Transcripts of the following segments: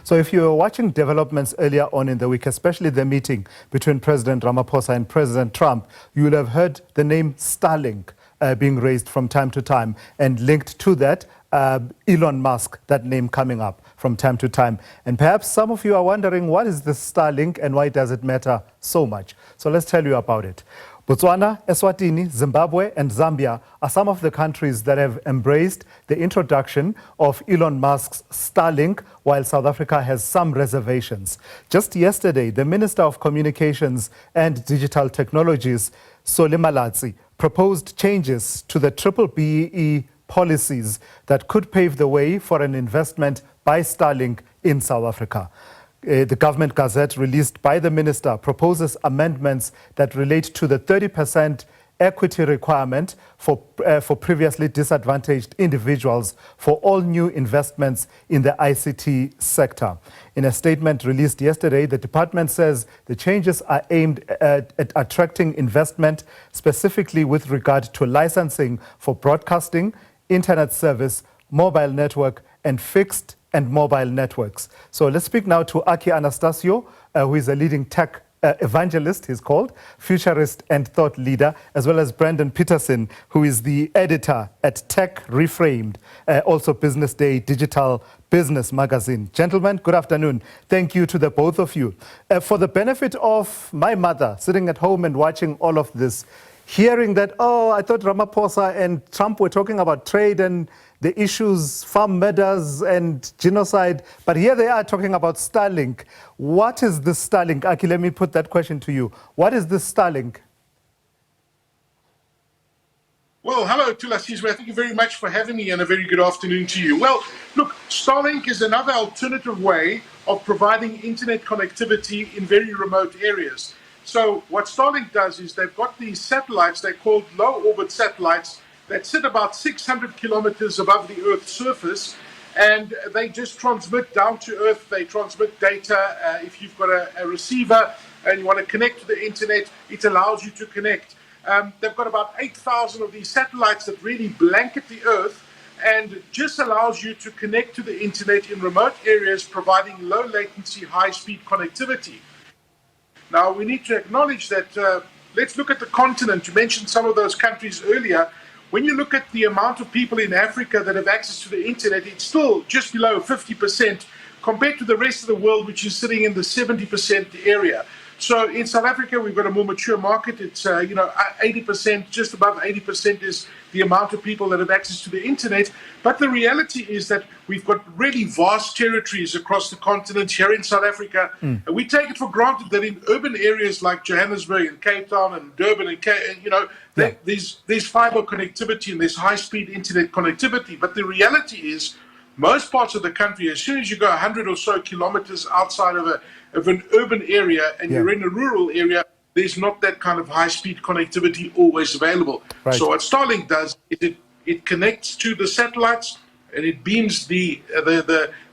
So if you were watching developments earlier on in the week, especially the meeting between President Ramaphosa and President Trump, you will have heard the name Starlink being raised from time to time, and linked to that, Elon Musk, that name coming up from time to time. And perhaps some of you are wondering, what is this Starlink and why does it matter so much? So let's tell you about it. Botswana, Eswatini, Zimbabwe, and Zambia are some of the countries that have embraced the introduction of Elon Musk's Starlink, while South Africa has some reservations. Just yesterday, the Minister of Communications and Digital Technologies, Malatsi, proposed changes to the BBBEE policies that could pave the way for an investment by Starlink in South Africa. The government gazette released by the minister proposes amendments that relate to the 30% equity requirement for previously disadvantaged individuals for all new investments in the ICT sector. In a statement released yesterday, the department says the changes are aimed at attracting investment, specifically with regard to licensing for broadcasting, internet service, mobile network, and fixed and mobile networks. So let's speak now to Anastasiou, who is a leading tech evangelist, he's called, futurist and thought leader, as well as Branden Petersen, who is the editor at Tech Reframed, also Business Day digital business magazine. Gentlemen, good afternoon. Thank you to the both of you. For the benefit of my mother sitting at home and watching all of this, hearing that, oh, I thought Ramaphosa and Trump were talking about trade and the issues, farm murders and genocide, but here they are talking about Starlink. What is this Starlink? Aki, let me put that question to you. What is this Starlink? Well, hello, Tulasizwe. Thank you very much for having me, and a very good afternoon to you. Well, look, Starlink is another alternative way of providing internet connectivity in very remote areas. So what Starlink does is they've got these satellites, they're called low-orbit satellites, that sit about 600 kilometers above the Earth's surface, and they just transmit down to Earth. They transmit data. If you've got a receiver and you want to connect to the internet, it allows you to connect. They've got about 8,000 of these satellites that really blanket the Earth and just allows you to connect to the internet in remote areas, providing low latency, high speed connectivity. Now, we need to acknowledge that, let's look at the continent. You mentioned some of those countries earlier. When you look at the amount of people in Africa that have access to the internet, it's still just below 50% compared to the rest of the world, which is sitting in the 70% area. So in South Africa, we've got a more mature market. It's 80%, just above 80% is the amount of people that have access to the internet. But the reality is that we've got really vast territories across the continent here in South Africa. And we take it for granted that in urban areas like Johannesburg and Cape Town and Durban and there's fiber connectivity and there's high-speed internet connectivity. But the reality is most parts of the country, as soon as you go 100 or so kilometers outside of an urban area and you're in a rural area, there's not that kind of high-speed connectivity always available. Right. So what Starlink does is it connects to the satellites and it beams the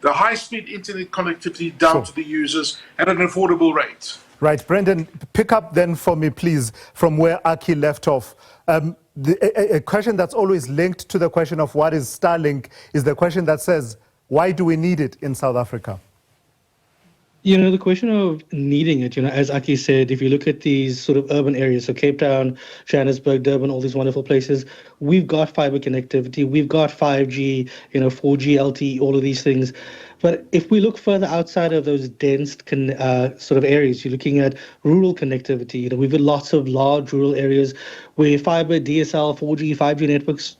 high-speed internet connectivity down to the users at an affordable rate. Right, Branden, pick up then for me, please, from where Aki left off. A question that's always linked to the question of what is Starlink is the question that says, why do we need it in South Africa? You know, the question of needing it, as Aki said, if you look at these sort of urban areas, so Cape Town, Johannesburg, Durban, all these wonderful places, we've got fiber connectivity, we've got 5G, 4G, LTE, all of these things. But if we look further outside of those dense sort of areas, you're looking at rural connectivity. We've got lots of large rural areas where fiber, DSL, 4G, 5G networks,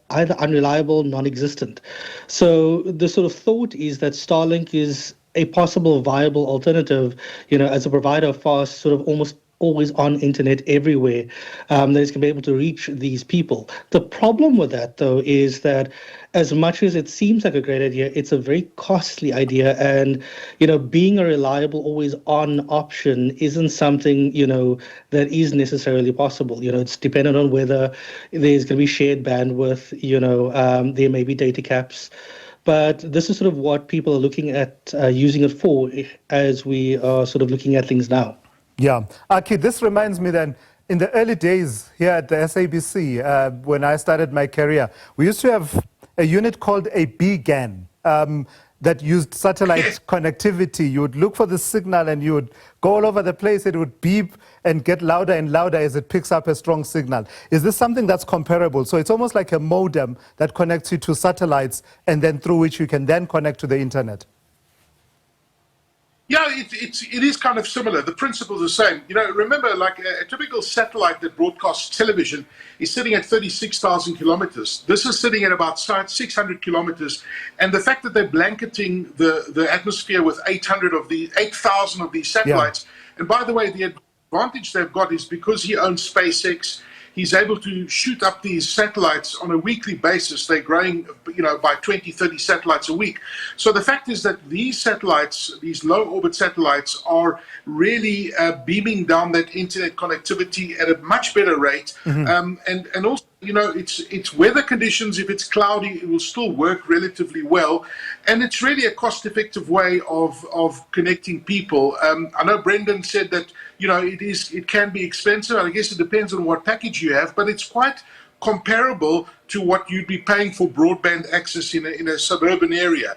either unreliable, non-existent. So the sort of thought is that Starlink is a possible viable alternative, as a provider of fast, sort of almost always on internet everywhere, that is going to be able to reach these people. The problem with that, though, is that as much as it seems like a great idea, it's a very costly idea. And, being a reliable, always on option isn't something, that is necessarily possible. It's dependent on whether there's going to be shared bandwidth, there may be data caps. But this is sort of what people are looking at using it for as we are sort of looking at things now. Yeah. Aki, this reminds me then, in the early days here at the SABC, when I started my career, we used to have a unit called a BGAN. that used satellite connectivity. You would look for the signal and you would go all over the place. It would beep and get louder and louder as it picks up a strong signal. Is this something that's comparable? So it's almost like a modem that connects you to satellites and then through which you can then connect to the internet. Yeah, it is kind of similar. The principle's the same. You know, remember, like a typical satellite that broadcasts television is sitting at 36,000 kilometers. This is sitting at about 600 kilometers. And the fact that they're blanketing the atmosphere with 8,000 of these satellites. Yeah. And by the way, the advantage they've got is because he owns SpaceX, he's able to shoot up these satellites on a weekly basis. They're growing, you know, by 20, 30 satellites a week. So the fact is that these satellites, these low orbit satellites, are really beaming down that internet connectivity at a much better rate. Mm-hmm. And also, you know, it's weather conditions. If it's cloudy, it will still work relatively well. And it's really a cost-effective way of connecting people. I know Branden said that, you know, it can be expensive. I guess it depends on what package you have, but it's quite comparable to what you'd be paying for broadband access in a suburban area.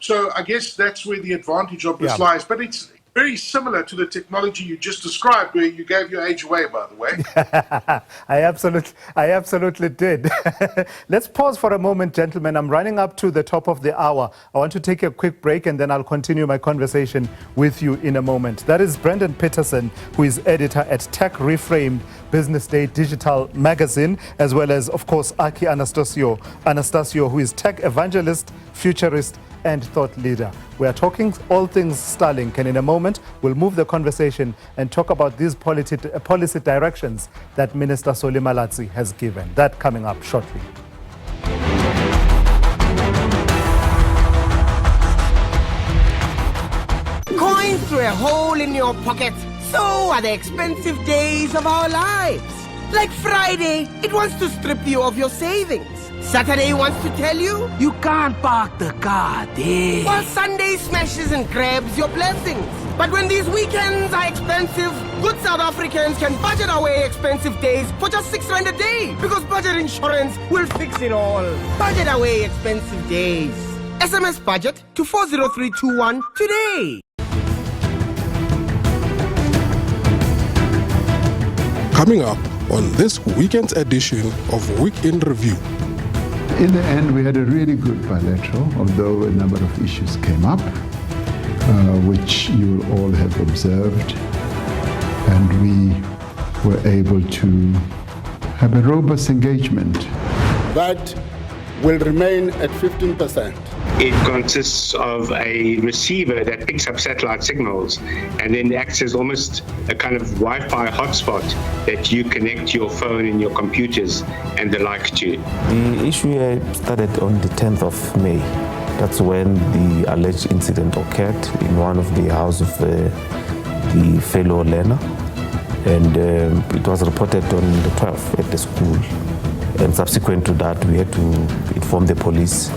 So I guess that's where the advantage of this lies. But it's very similar to the technology you just described, where you gave your age away, by the way. I absolutely did. Let's pause for a moment, gentlemen. I'm running up to the top of the hour. I want to take a quick break and then I'll continue my conversation with you in a moment. That is Branden Petersen, who is editor at Tech Reframed, Business Day Digital Magazine, as well as, of course, Aki Anastasiou, who is Tech Evangelist, Futurist, and thought leader. We are talking all things Starlink, and in a moment we'll move the conversation and talk about these policy directions that Minister Malatsi has given. That coming up shortly. Going through a hole in your pocket, so are the expensive days of our lives. Like Friday, it wants to strip you of your savings. Saturday wants to tell you you can't park the car there. While Sunday smashes and grabs your blessings. But when these weekends are expensive, good South Africans can budget away expensive days for just 6 rand a day, because budget insurance will fix it all. Budget away expensive days. SMS budget to 40321 today. Coming up on this weekend's edition of Week in Review. In the end, we had a really good bilateral, although a number of issues came up, which you will all have observed. And we were able to have a robust engagement. That will remain at 15%. It consists of a receiver that picks up satellite signals and then acts as almost a kind of Wi-Fi hotspot that you connect your phone and your computers and the like to. The issue started on the 10th of May. That's when the alleged incident occurred in one of the houses of the fellow learner. And it was reported on the 12th at the school. And subsequent to that, we had to inform the police.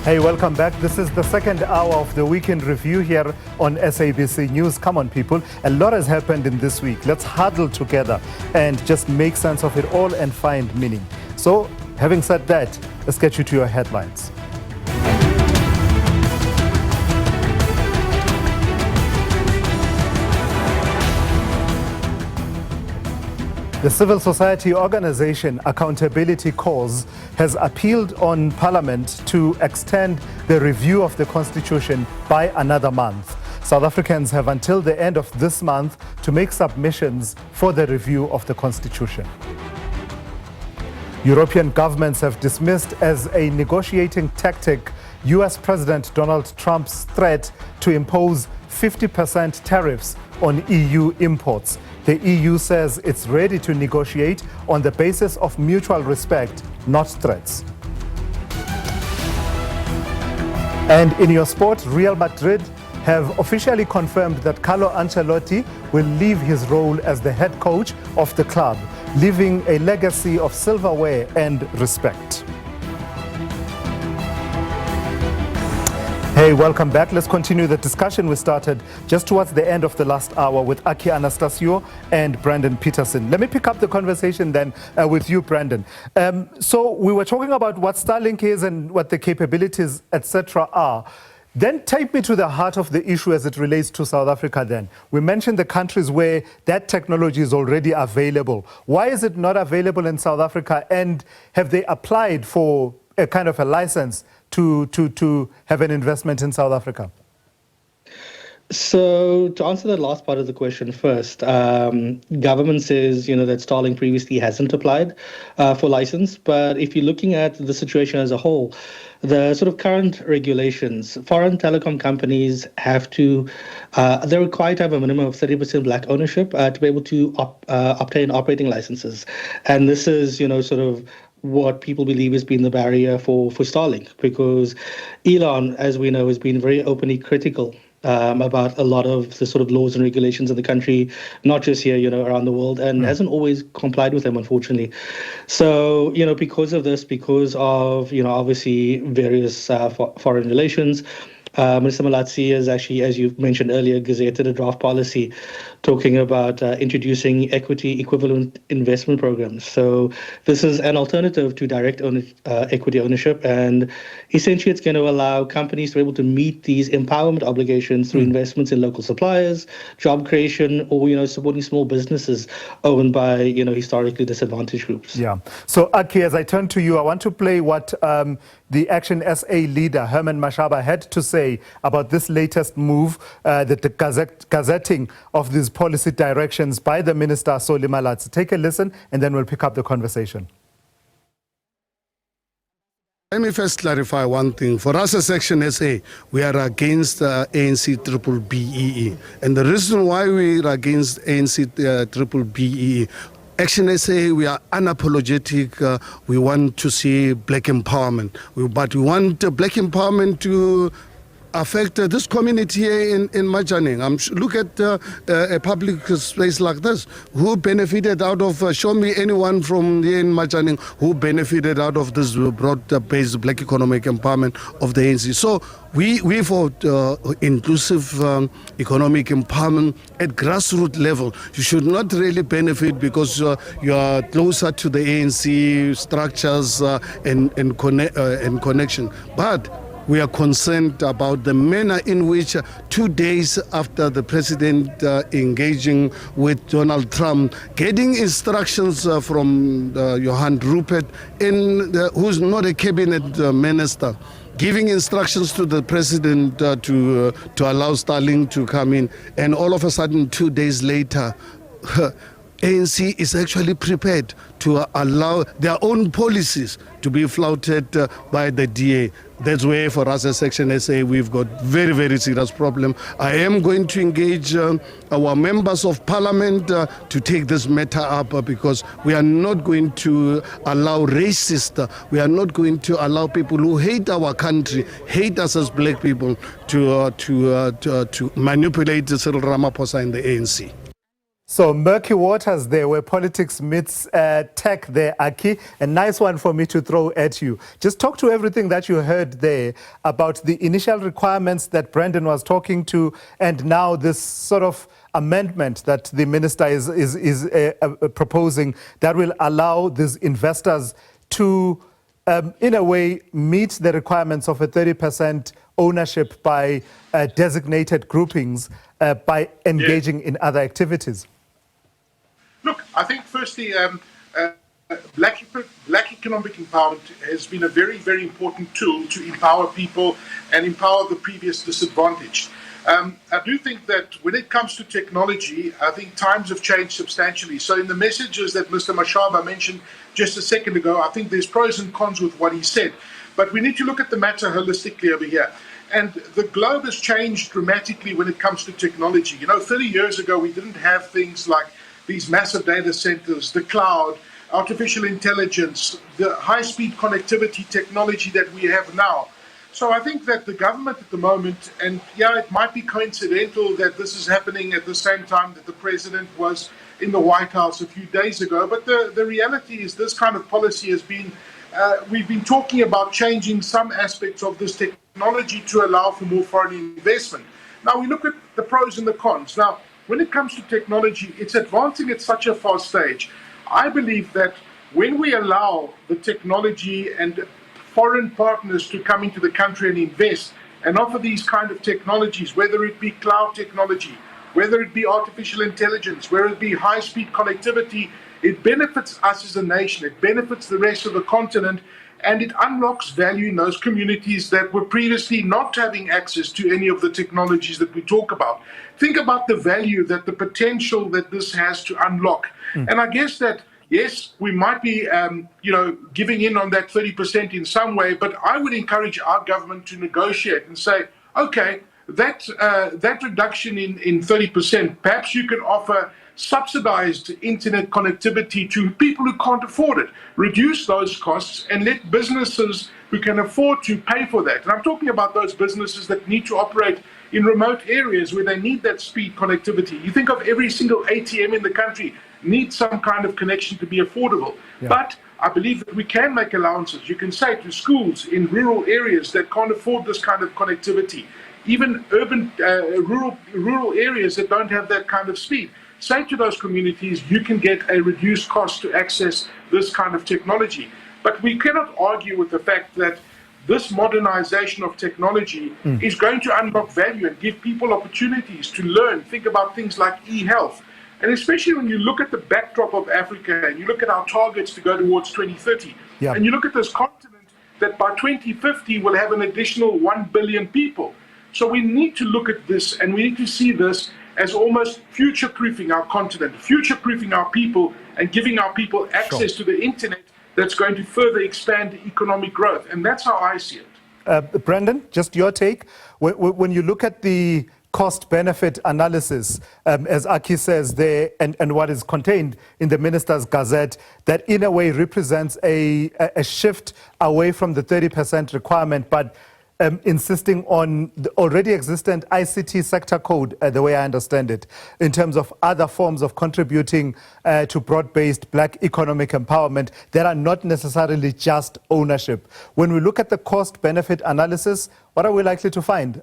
Hey, welcome back. This is the second hour of the Weekend Review here on SABC News. Come on, people. A lot has happened in this week. Let's huddle together and just make sense of it all and find meaning. So, having said that, let's get you to your headlines. The civil society organization Accountability Cause has appealed on Parliament to extend the review of the Constitution by another month. South Africans have until the end of this month to make submissions for the review of the Constitution. European governments have dismissed as a negotiating tactic US President Donald Trump's threat to impose 50% tariffs on EU imports. The EU says it's ready to negotiate on the basis of mutual respect, not threats. And in your sport, Real Madrid have officially confirmed that Carlo Ancelotti will leave his role as the head coach of the club, leaving a legacy of silverware and respect. Hey, welcome back. Let's continue the discussion we started just towards the end of the last hour with Aki Anastasiou and Branden Petersen. Let me pick up the conversation then with you, Branden. So we were talking about what Starlink is and what the capabilities, etc. are. Then take me to the heart of the issue as it relates to South Africa then. We mentioned the countries where that technology is already available. Why is it not available in South Africa, and have they applied for a kind of a license to have an investment in South Africa? So to answer that last part of the question first, government says, that Starlink previously hasn't applied for license. But if you're looking at the situation as a whole, the sort of current regulations, foreign telecom companies have to, they're required to have a minimum of 30% black ownership to be able to obtain operating licenses. And this is, sort of what people believe has been the barrier for Starlink, because Elon, as we know, has been very openly critical about a lot of the sort of laws and regulations in the country, not just here, around the world, and hasn't always complied with them, unfortunately. So, because of this, because of, obviously various foreign relations, Mr. Malatsi has actually, as you mentioned earlier, gazetted a draft policy talking about introducing equity equivalent investment programs. So this is an alternative to direct equity ownership, and essentially it's going to allow companies to be able to meet these empowerment obligations through investments in local suppliers, job creation, or supporting small businesses owned by historically disadvantaged groups. Yeah. So Aki, as I turn to you, I want to play what the Action SA leader Herman Mashaba had to say about this latest move, that the gazetting of these policy directions by the Minister Soli Malatsi. Take a listen and then we'll pick up the conversation. Let me first clarify one thing. For us as Action SA, we are against ANC triple BEE. And the reason why we are against ANC triple BEE, Action SA, we are unapologetic. We want to see black empowerment. But we want black empowerment to affect this community here in Majaning. Look at a public space like this. Who benefited out of, show me anyone from here in Majaning who benefited out of this broad-based black economic empowerment of the ANC. So we for inclusive economic empowerment at grassroots level. You should not really benefit because you are closer to the ANC structures and connection. But we are concerned about the manner in which 2 days after the president engaging with Donald Trump, getting instructions from Johan Rupert, who's not a cabinet minister, giving instructions to the president to allow Starlink to come in, and all of a sudden 2 days later, ANC is actually prepared to allow their own policies to be flouted by the DA. That's where, for us as Action SA, we've got very, very serious problem. I am going to engage our members of parliament to take this matter up because we are not going to allow racists, we are not going to allow people who hate our country, hate us as black people, to manipulate Cyril Ramaphosa and the ANC. So murky waters there where politics meets tech there, Aki. A nice one for me to throw at you. Just talk to everything that you heard there about the initial requirements that Branden was talking to, and now this sort of amendment that the minister is proposing that will allow these investors to, in a way, meet the requirements of a 30% ownership by designated groupings by engaging in other activities. Look, I think firstly, black economic empowerment has been a very, very important tool to empower people and empower the previous disadvantaged. I do think that when it comes to technology, I think times have changed substantially. So in the messages that Mr. Mashaba mentioned just a second ago, I think there's pros and cons with what he said. But we need to look at the matter holistically over here. And the globe has changed dramatically when it comes to technology. 30 years ago, we didn't have things like these massive data centers, the cloud, artificial intelligence, the high-speed connectivity technology that we have now. So I think that the government at the moment, and yeah, it might be coincidental that this is happening at the same time that the president was in the White House a few days ago, but the reality is this kind of policy has been we've been talking about changing some aspects of this technology to allow for more foreign investment. Now, we look at the pros and the cons. Now, when it comes to technology, it's advancing at such a fast stage. I believe that when we allow the technology and foreign partners to come into the country and invest and offer these kind of technologies, whether it be cloud technology, whether it be artificial intelligence, whether it be high-speed connectivity, it benefits us as a nation, it benefits the rest of the continent, and it unlocks value in those communities that were previously not having access to any of the technologies that we talk about. Think about the value, that the potential that this has to unlock. And I guess that, yes, we might be, giving in on that 30% in some way, but I would encourage our government to negotiate and say, okay, that reduction in 30%, perhaps you can offer subsidized internet connectivity to people who can't afford it. Reduce those costs and let businesses who can afford to pay for that. And I'm talking about those businesses that need to operate in remote areas where they need that speed connectivity. You think of every single ATM in the country needs some kind of connection to be affordable. Yeah. But I believe that we can make allowances. You can say to schools in rural areas that can't afford this kind of connectivity, even urban, rural areas that don't have that kind of speed. Say to those communities, you can get a reduced cost to access this kind of technology. But we cannot argue with the fact that this modernization of technology is going to unlock value and give people opportunities to learn, think about things like e-health. And especially when you look at the backdrop of Africa and you look at our targets to go towards 2030, and you look at this continent that by 2050 will have an additional 1 billion people. So we need to look at this and we need to see this as almost future-proofing our continent, future-proofing our people, and giving our people access to the internet that's going to further expand economic growth. And that's how I see it. Branden, just your take. When you look at the cost-benefit analysis, as Aki says there, and what is contained in the Minister's Gazette, that in a way represents a shift away from the 30% requirement, but insisting on the already existent ICT sector code, the way I understand it, in terms of other forms of contributing to broad-based black economic empowerment that are not necessarily just ownership. When we look at the cost-benefit analysis, what are we likely to find?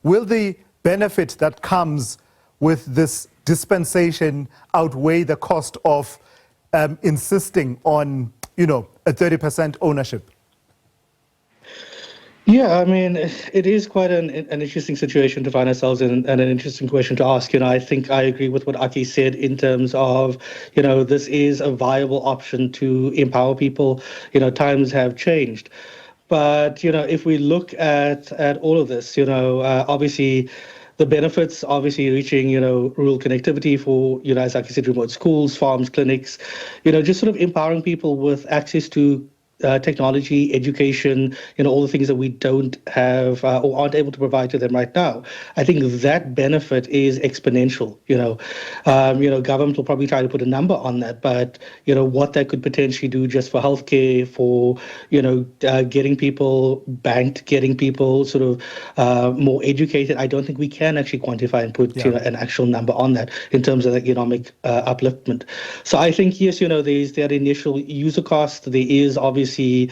Will the benefit that comes with this dispensation outweigh the cost of insisting on, a 30% ownership? Yeah, I mean, it is quite an interesting situation to find ourselves in and an interesting question to ask. I think I agree with what Aki said in terms of, this is a viable option to empower people. Times have changed. But, if we look at all of this, obviously the benefits, reaching, rural connectivity for, as Aki said, remote schools, farms, clinics, just sort of empowering people with access to technology, education, all the things that we don't have or aren't able to provide to them right now. I think that benefit is exponential. Government will probably try to put a number on that, but what that could potentially do just for healthcare, for getting people banked, getting people sort of more educated. I don't think we can actually quantify and put an actual number on that in terms of the economic upliftment. So I think yes, there's that initial user cost. There is obviously, I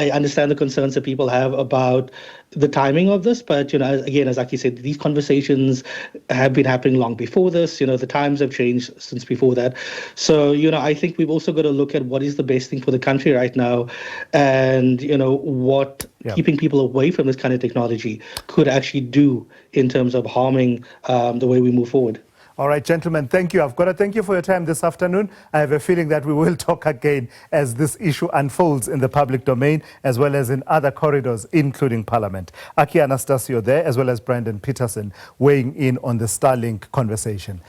understand the concerns that people have about the timing of this, but, again, as Aki said, these conversations have been happening long before this. The times have changed since before that. So, I think we've also got to look at what is the best thing for the country right now and, what keeping people away from this kind of technology could actually do in terms of harming the way we move forward. All right, gentlemen, thank you. I've got to thank you for your time this afternoon. I have a feeling that we will talk again as this issue unfolds in the public domain, as well as in other corridors, including Parliament. Aki Anastasiou there, as well as Branden Petersen, weighing in on the Starlink conversation.